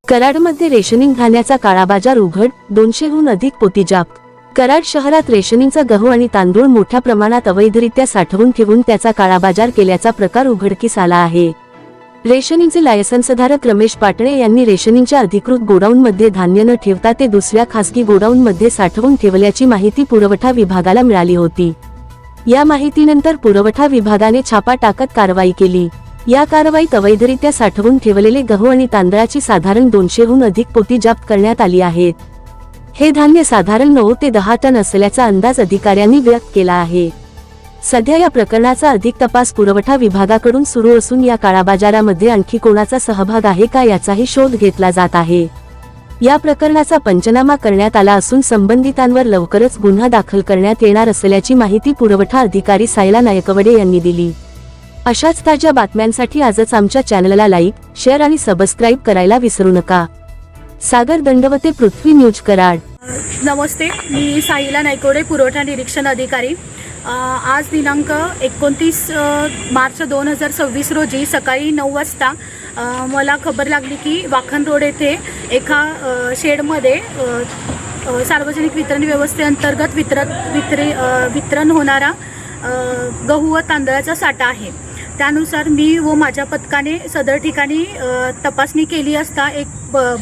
कराडमध्ये rationing धान्याचा काळाबाजार उघड, 200हून अधिक पोती जप्त। कराड शहरात रेशनिंगचा गहू आणि तांदूळ मोठ्या प्रमाणात अवैधरित्या साठवून ठेवून त्याचा काळाबाजार केल्याचा प्रकार उघडकीस आला आहे। रेशनिंगचे लायसन्सधारक रमेश पाटणे यांनी रेशनिंगच्या अधिकृत गोडाऊनमध्ये धान्य न ठेवता ते दुसऱ्या खासगी गोडाऊनमध्ये साठवून ठेवल्याची माहिती पुरवठा विभागाला मिळाली होती। या माहितीनंतर पुरवठा विभागाने छापा टाकत कारवाई केली। या कारवाईत अवैधरित्या साठवून ठेवलेले गहू आणि तांदळाची साधारण 200हून अधिक पोती जप्त करण्यात आली आहेत। हे धान्य साधारण 9 ते 10 टन असल्याचा अंदाज अधिकाऱ्यांनी व्यक्त केला आहे। सध्या या प्रकरणाचा अधिक तपास पुरवठा विभागाकडून सुरू असून या काळाबाजारामध्ये आणखी कोणाचा सहभाग आहे का याचाही शोध घेतला जात आहे। या प्रकरणाचा पंचनामा करण्यात आला असून संबंधितांवर लवकरच गुन्हा दाखल करण्यात येणार असल्याची माहिती पुरवठा अधिकारी सायला नायकवडे यांनी दिली। अशाच ताज्या बातम्यांसाठी आजच आमच्या चॅनलला लाईक, शेअर आणि सबस्क्राईब करायला विसरू नका। सागर दंडवते, पृथ्वी न्यूज, कराड। नमस्ते, मी सायला नायकवडे, पुरवठा निरीक्षण अधिकारी। आज दिनांक 29 मार्च 2026 रोजी सकाळी 9 वाजता मला खबर लागली की वाखन रोड येथे एका शेडमध्ये सार्वजनिक वितरण व्यवस्थेअंतर्गत वितरण होणारा गहू व तांदळाचा साठा आहे। त्यानुसार मी व माझ्या पथकाने सदर ठिकाणी तपासणी केली असता एक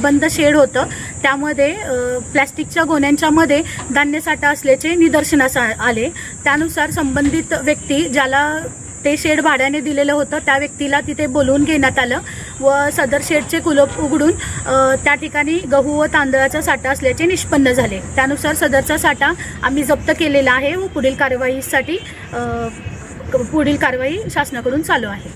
बंद शेड होतं, त्यामध्ये प्लॅस्टिकच्या गोण्यांच्या मध्ये धान्य साठा असल्याचे निदर्शनास आले। त्यानुसार संबंधित व्यक्ती, ज्याला ते शेड भाड्याने दिलेलं होतं, त्या व्यक्तीला तिथे बोलवून घेण्यात आलं व सदर शेडचे कुलूप उघडून त्या ठिकाणी गहू व तांदळाचा साठा असल्याचे निष्पन्न झाले। त्यानुसार सदरचा साठा आम्ही जप्त केलेला आहे व पुढील कारवाई शासनाकडून चालू आहे।